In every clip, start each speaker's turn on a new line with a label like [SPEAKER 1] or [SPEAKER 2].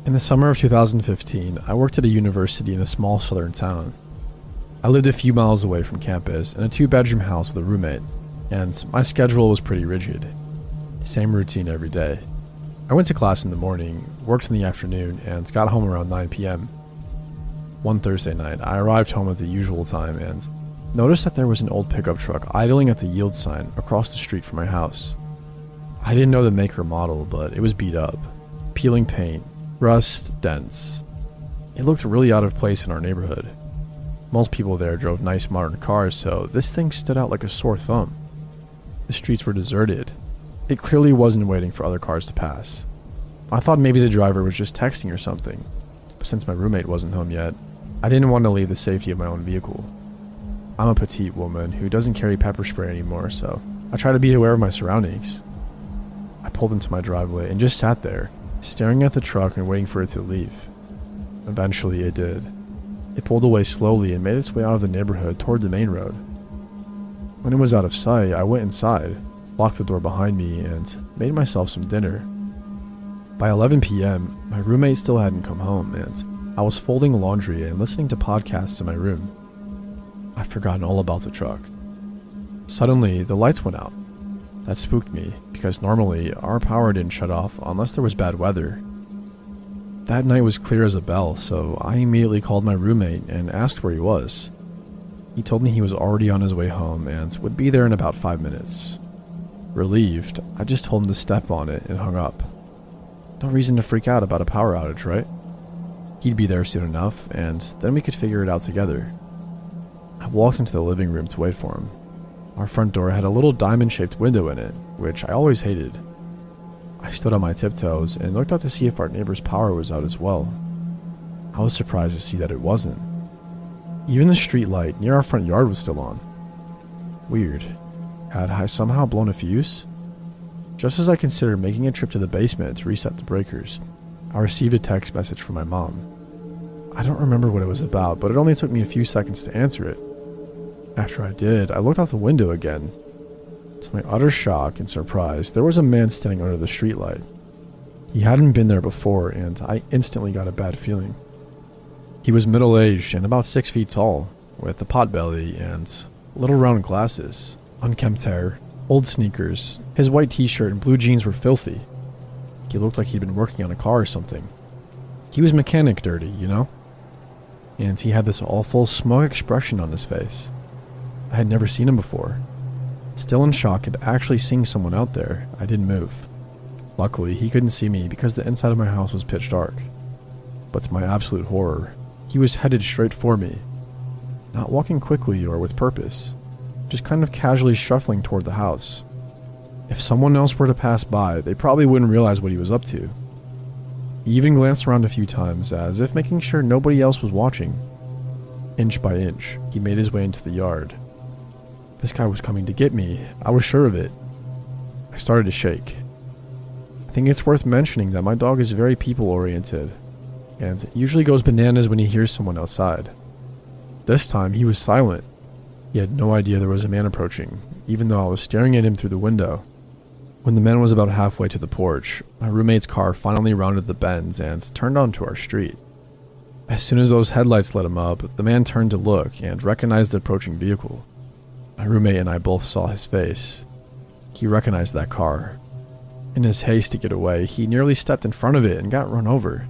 [SPEAKER 1] In the summer of 2015, I worked at a university in a small southern town. I lived a few miles away from campus in a 2-bedroom house with a roommate, and my schedule was pretty rigid. Same routine every day. I went to class in the morning, worked in the afternoon, and got home around 9 p.m. One Thursday night, I arrived home at the usual time and noticed that there was an old pickup truck idling at the yield sign across the street from my house. I didn't know the make or model, but it was beat up, peeling paint, rust, dents. It looked really out of place in our neighborhood. Most people there drove nice modern cars, so this thing stood out like a sore thumb. The streets were deserted. It clearly wasn't waiting for other cars to pass. I thought maybe the driver was just texting or something, but since my roommate wasn't home yet, I didn't want to leave the safety of my own vehicle. I'm a petite woman who doesn't carry pepper spray anymore, so I try to be aware of my surroundings. I pulled into my driveway and just sat there, staring at the truck and waiting for it to leave. Eventually it did. It pulled away slowly and made its way out of the neighborhood toward the main road. When it was out of sight, I went inside, locked the door behind me, and made myself some dinner. By 11 p.m., my roommate still hadn't come home, and I was folding laundry and listening to podcasts in my room. I'd forgotten all about the truck. Suddenly, the lights went out. That spooked me, because normally our power didn't shut off unless there was bad weather. That night was clear as a bell, so I immediately called my roommate and asked where he was. He told me he was already on his way home and would be there in about 5 minutes. Relieved, I just told him to step on it and hung up. No reason to freak out about a power outage, right? He'd be there soon enough, and then we could figure it out together. I walked into the living room to wait for him. Our front door had a little diamond-shaped window in it, which I always hated. I stood on my tiptoes and looked out to see if our neighbor's power was out as well. I was surprised to see that it wasn't. Even the street light near our front yard was still on. Weird. Had I somehow blown a fuse? Just as I considered making a trip to the basement to reset the breakers, I received a text message from my mom. I don't remember what it was about, but it only took me a few seconds to answer it. After I did, I looked out the window again. To my utter shock and surprise, there was a man standing under the streetlight. He hadn't been there before, and I instantly got a bad feeling. He was middle-aged and about 6 feet tall, with a potbelly and little round glasses, unkempt hair, old sneakers. His white t-shirt and blue jeans were filthy. He looked like he'd been working on a car or something. He was mechanic dirty, you know? And he had this awful, smug expression on his face. I had never seen him before. Still in shock at actually seeing someone out there, I didn't move. Luckily, he couldn't see me because the inside of my house was pitch dark. But to my absolute horror, he was headed straight for me. Not walking quickly or with purpose, just kind of casually shuffling toward the house. If someone else were to pass by, they probably wouldn't realize what he was up to. He even glanced around a few times, as if making sure nobody else was watching. Inch by inch, he made his way into the yard. This guy was coming to get me. I was sure of it. I started to shake. I think it's worth mentioning that my dog is very people-oriented, and usually goes bananas when he hears someone outside. This time, he was silent. He had no idea there was a man approaching, even though I was staring at him through the window. When the man was about halfway to the porch, my roommate's car finally rounded the bends and turned onto our street. As soon as those headlights lit him up, the man turned to look and recognized the approaching vehicle. My roommate and I both saw his face. He recognized that car. In his haste to get away, he nearly stepped in front of it and got run over.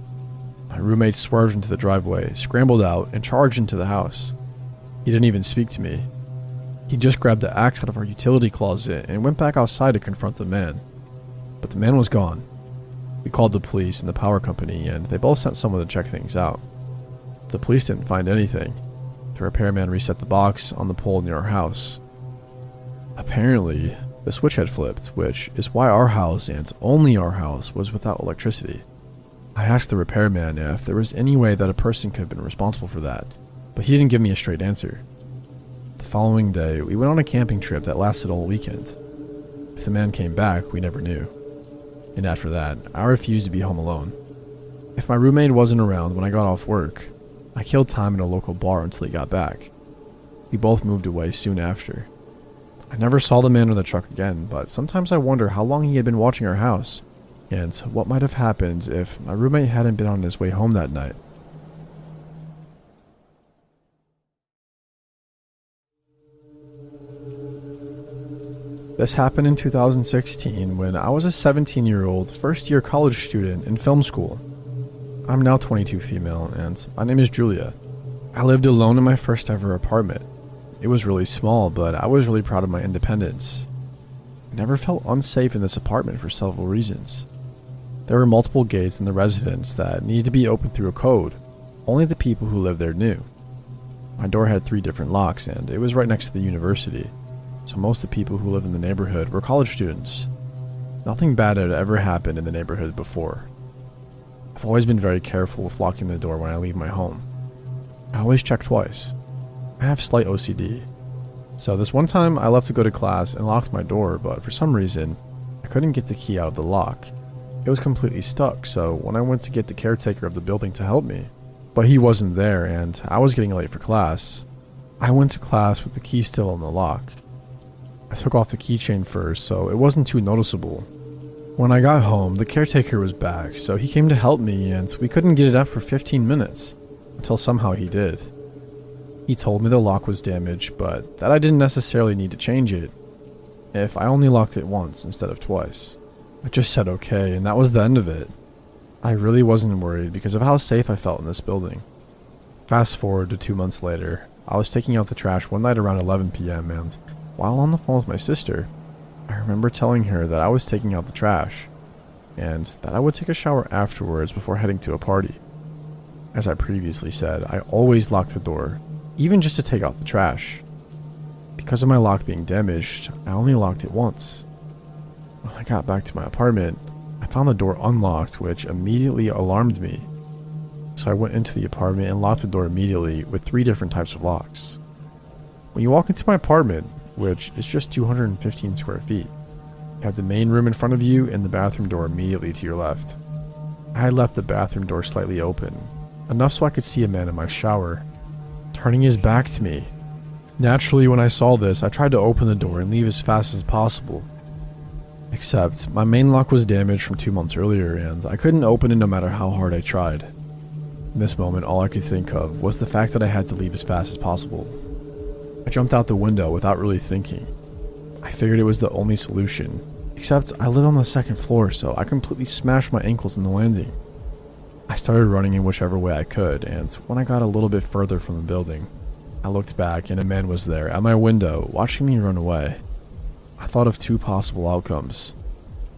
[SPEAKER 1] My roommate swerved into the driveway, scrambled out, and charged into the house. He didn't even speak to me. He just grabbed the axe out of our utility closet and went back outside to confront the man. But the man was gone. We called the police and the power company, and they both sent someone to check things out. The police didn't find anything. The repairman reset the box on the pole near our house. Apparently, the switch had flipped, which is why our house, and only our house, was without electricity. I asked the repairman if there was any way that a person could have been responsible for that, but he didn't give me a straight answer. The following day, we went on a camping trip that lasted all weekend. If the man came back, we never knew. And after that, I refused to be home alone. If my roommate wasn't around when I got off work, I killed time in a local bar until he got back. We both moved away soon after. I never saw the man or the truck again, but sometimes I wonder how long he had been watching our house, and what might have happened if my roommate hadn't been on his way home that night. This happened in 2016 when I was a 17-year-old first-year college student in film school. I'm now 22 female, and my name is Julia. I lived alone in my first ever apartment. It was really small, but I was really proud of my independence. I never felt unsafe in this apartment for several reasons. There were multiple gates in the residence that needed to be opened through a code. Only the people who lived there knew. My door had 3 different locks, and it was right next to the university, so most of the people who lived in the neighborhood were college students. Nothing bad had ever happened in the neighborhood before. I've always been very careful with locking the door when I leave my home. I always check twice. I have slight OCD. So this one time I left to go to class and locked my door, but for some reason, I couldn't get the key out of the lock. It was completely stuck, so when I went to get the caretaker of the building to help me, but he wasn't there and I was getting late for class, I went to class with the key still in the lock. I took off the keychain first, so it wasn't too noticeable. When I got home, the caretaker was back, so he came to help me and we couldn't get it up for 15 minutes, until somehow he did. He told me the lock was damaged, but that I didn't necessarily need to change it if I only locked it once instead of twice. I just said okay, and that was the end of it. I really wasn't worried because of how safe I felt in this building. Fast forward to 2 months later, I was taking out the trash one night around 11 p.m. and while on the phone with my sister, I remember telling her that I was taking out the trash and that I would take a shower afterwards before heading to a party. As I previously said, I always locked the door, even just to take out the trash. Because of my lock being damaged, I only locked it once. When I got back to my apartment, I found the door unlocked, which immediately alarmed me. So I went into the apartment and locked the door immediately with 3 different types of locks. When you walk into my apartment, which is just 215 square feet, you have the main room in front of you and the bathroom door immediately to your left. I had left the bathroom door slightly open, enough so I could see a man in my shower, turning his back to me. Naturally, when I saw this, I tried to open the door and leave as fast as possible. Except, my main lock was damaged from 2 months earlier and I couldn't open it no matter how hard I tried. In this moment, all I could think of was the fact that I had to leave as fast as possible. I jumped out the window without really thinking. I figured it was the only solution, except I live on the 2nd floor, so I completely smashed my ankles in the landing. I started running in whichever way I could, and when I got a little bit further from the building, I looked back and a man was there at my window watching me run away. I thought of 2 possible outcomes.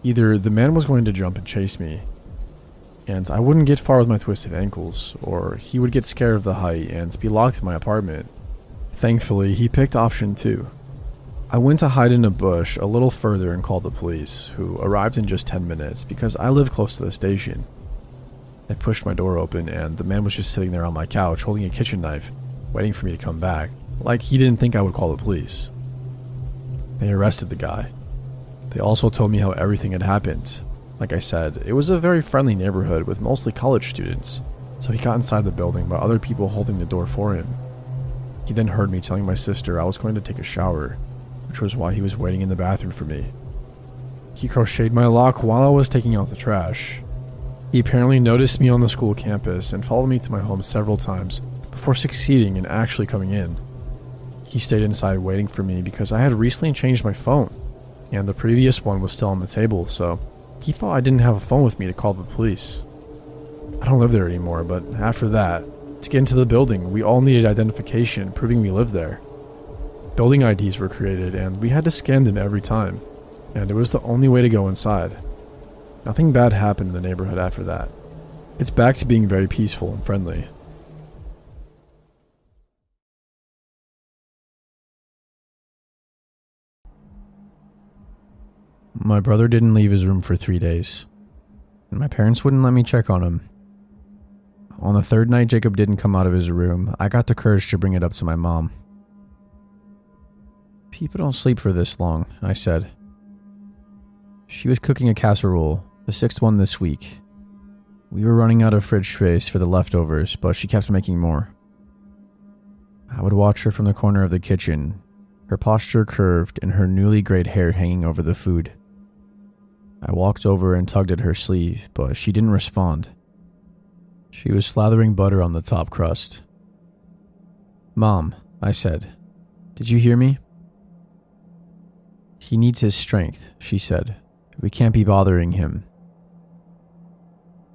[SPEAKER 1] Either the man was going to jump and chase me, and I wouldn't get far with my twisted ankles, or he would get scared of the height and be locked in my apartment. Thankfully, he picked option 2. I went to hide in a bush a little further and called the police, who arrived in just 10 minutes because I live close to the station. I pushed my door open and the man was just sitting there on my couch holding a kitchen knife, waiting for me to come back, like he didn't think I would call the police. They arrested the guy. They also told me how everything had happened. Like I said, it was a very friendly neighborhood with mostly college students, so he got inside the building by other people holding the door for him. He then heard me telling my sister I was going to take a shower, which was why he was waiting in the bathroom for me. He crocheted my lock while I was taking out the trash. He apparently noticed me on the school campus and followed me to my home several times before succeeding in actually coming in. He stayed inside waiting for me because I had recently changed my phone, and the previous one was still on the table, so he thought I didn't have a phone with me to call the police. I don't live there anymore, but after that, to get into the building, we all needed identification proving we lived there. Building IDs were created and we had to scan them every time, and it was the only way to go inside. Nothing bad happened in the neighborhood after that. It's back to being very peaceful and friendly. My brother didn't leave his room for 3 days, and my parents wouldn't let me check on him. On the 3rd night Jacob didn't come out of his room, I got the courage to bring it up to my mom. "People don't sleep for this long," I said. She was cooking a casserole, the 6th one this week. We were running out of fridge space for the leftovers, but she kept making more. I would watch her from the corner of the kitchen, her posture curved and her newly grayed hair hanging over the food. I walked over and tugged at her sleeve, but she didn't respond. She was slathering butter on the top crust. "Mom," I said, "did you hear me?" "He needs his strength," she said. "We can't be bothering him."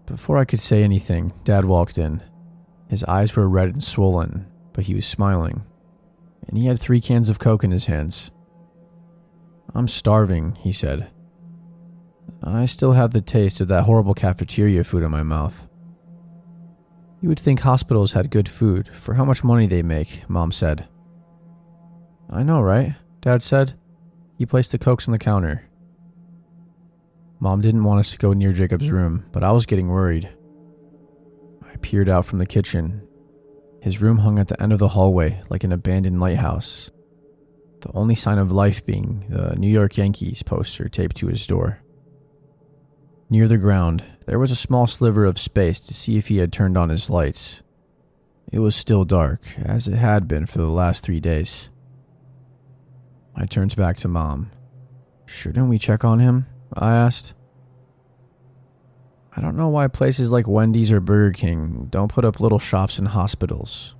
[SPEAKER 1] Before I could say anything, Dad walked in. His eyes were red and swollen, but he was smiling, and he had 3 cans of Coke in his hands. "I'm starving," he said. "I still have the taste of that horrible cafeteria food in my mouth." "You would think hospitals had good food for how much money they make," Mom said. "I know, right?" Dad said. He placed the Cokes on the counter. Mom didn't want us to go near Jacob's room, but I was getting worried. I peered out from the kitchen. His room hung at the end of the hallway like an abandoned lighthouse, the only sign of life being the New York Yankees poster taped to his door. Near the ground, there was a small sliver of space to see if he had turned on his lights. It was still dark, as it had been for the last 3 days. I turned back to Mom. "Shouldn't we check on him?" I asked. "I don't know why places like Wendy's or Burger King don't put up little shops in hospitals,"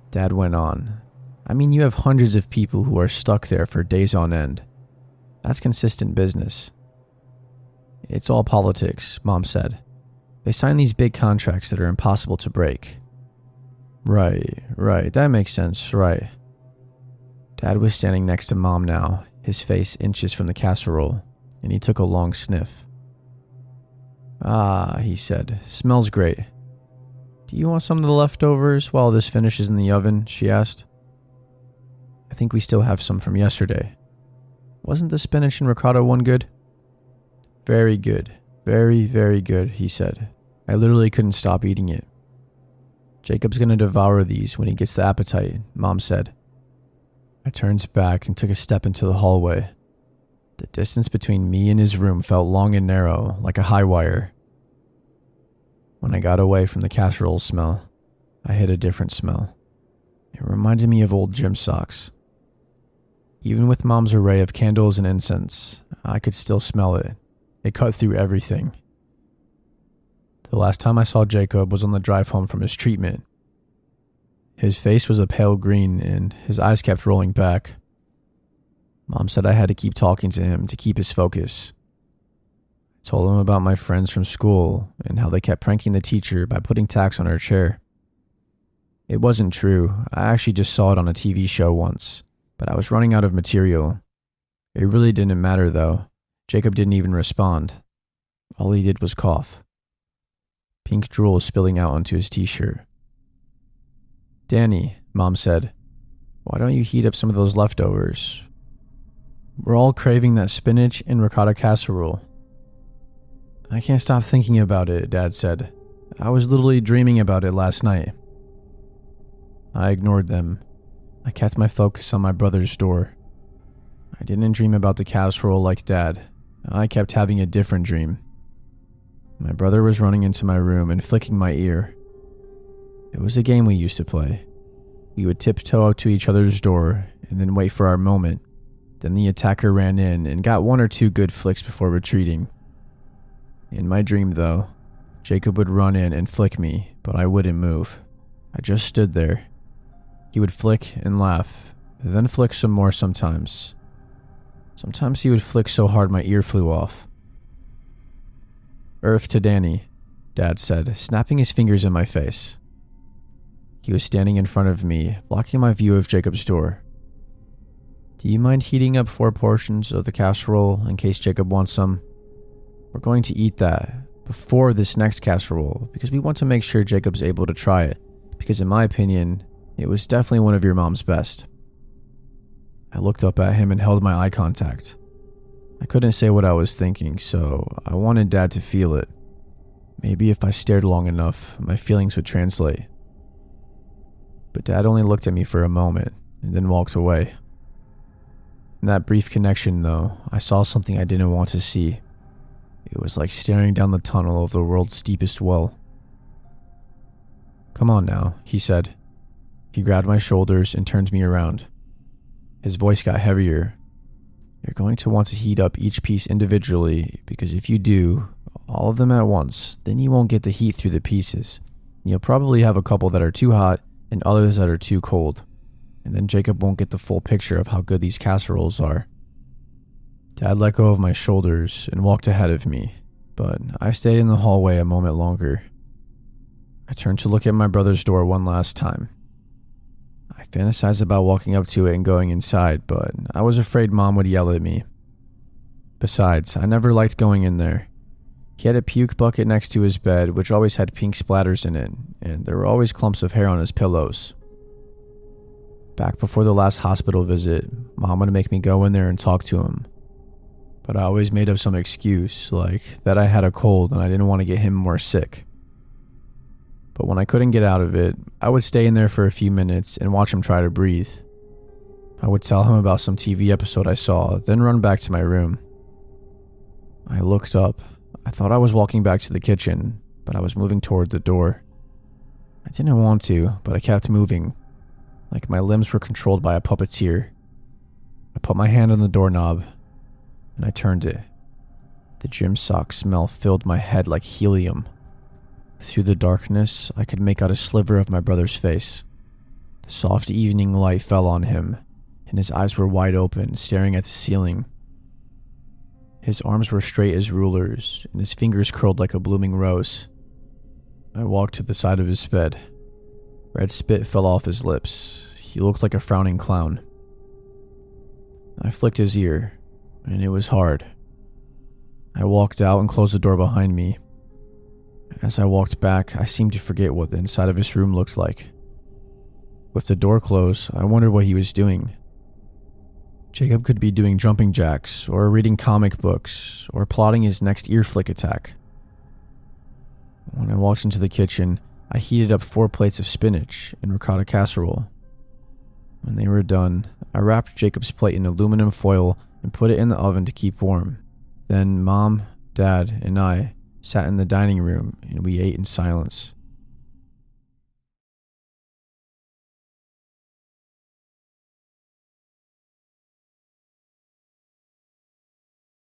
[SPEAKER 1] Dad went on. "I mean, you have hundreds of people who are stuck there for days on end. That's consistent business." "It's all politics," Mom said. "They sign these big contracts that are impossible to break." Right, that makes sense, right. Dad was standing next to Mom now, his face inches from the casserole, and he took a long sniff. "Ah," he said, "smells great." "Do you want some of the leftovers while this finishes in the oven?" she asked. "I think we still have some from yesterday. Wasn't the spinach and ricotta one good?" "Very good. Very, very good," he said. "I literally couldn't stop eating it." "Jacob's gonna devour these when he gets the appetite," Mom said. I turned back and took a step into the hallway. The distance between me and his room felt long and narrow, like a high wire. When I got away from the casserole smell, I hit a different smell. It reminded me of old gym socks. Even with Mom's array of candles and incense, I could still smell it. It cut through everything. The last time I saw Jacob was on the drive home from his treatment. His face was a pale green and his eyes kept rolling back. Mom said I had to keep talking to him to keep his focus. I told him about my friends from school and how they kept pranking the teacher by putting tacks on her chair. It wasn't true. I actually just saw it on a TV show once, but I was running out of material. It really didn't matter though. Jacob didn't even respond. All he did was cough. Pink drool spilling out onto his t-shirt. "Danny," Mom said, "why don't you heat up some of those leftovers? We're all craving that spinach and ricotta casserole." "I can't stop thinking about it," Dad said. "I was literally dreaming about it last night." I ignored them. I kept my focus on my brother's door. I didn't dream about the casserole like Dad. I kept having a different dream. My brother was running into my room and flicking my ear. It was a game we used to play. We would tiptoe up to each other's door and then wait for our moment. Then the attacker ran in and got 1 or 2 good flicks before retreating. In my dream, though, Jacob would run in and flick me, but I wouldn't move. I just stood there. He would flick and laugh, then flick some more sometimes. Sometimes he would flick so hard my ear flew off. "Earth to Danny," Dad said, snapping his fingers in my face. He was standing in front of me, blocking my view of Jacob's door. "Do you mind heating up 4 portions of the casserole in case Jacob wants some? We're going to eat that before this next casserole because we want to make sure Jacob's able to try it, because in my opinion, it was definitely one of your mom's best." I looked up at him and held my eye contact. I couldn't say what I was thinking, so I wanted Dad to feel it. Maybe if I stared long enough, my feelings would translate. But Dad only looked at me for a moment and then walked away. In that brief connection, though, I saw something I didn't want to see. It was like staring down the tunnel of the world's steepest well. "Come on now," he said. He grabbed my shoulders and turned me around. His voice got heavier. You're going to want to heat up each piece individually, because if you do all of them at once, then you won't get the heat through the pieces. You'll probably have a couple that are too hot and others that are too cold, and then Jacob won't get the full picture of how good these casseroles are. Dad let go of my shoulders and walked ahead of me, but I stayed in the hallway a moment longer. I turned to look at my brother's door one last time. I fantasized about walking up to it and going inside, but I was afraid Mom would yell at me. Besides, I never liked going in there. He had a puke bucket next to his bed, which always had pink splatters in it, and there were always clumps of hair on his pillows. Back before the last hospital visit, Mom would make me go in there and talk to him. But I always made up some excuse, like that I had a cold and I didn't want to get him more sick. But when I couldn't get out of it, I would stay in there for a few minutes and watch him try to breathe. I would tell him about some TV episode I saw, then run back to my room. I looked up. I thought I was walking back to the kitchen, but I was moving toward the door. I didn't want to, but I kept moving, like my limbs were controlled by a puppeteer. I put my hand on the doorknob, and I turned it. The gym sock smell filled my head like helium. Through the darkness, I could make out a sliver of my brother's face. The soft evening light fell on him, and his eyes were wide open, staring at the ceiling. His arms were straight as rulers, and his fingers curled like a blooming rose. I walked to the side of his bed. Red spit fell off his lips. He looked like a frowning clown. I flicked his ear, and it was hard. I walked out and closed the door behind me. As I walked back, I seemed to forget what the inside of his room looked like. With the door closed, I wondered what he was doing. Jacob could be doing jumping jacks, or reading comic books, or plotting his next ear flick attack. When I walked into the kitchen, I heated up 4 plates of spinach and ricotta casserole. When they were done, I wrapped Jacob's plate in aluminum foil and put it in the oven to keep warm. Then Mom, Dad, and I sat in the dining room and we ate in silence.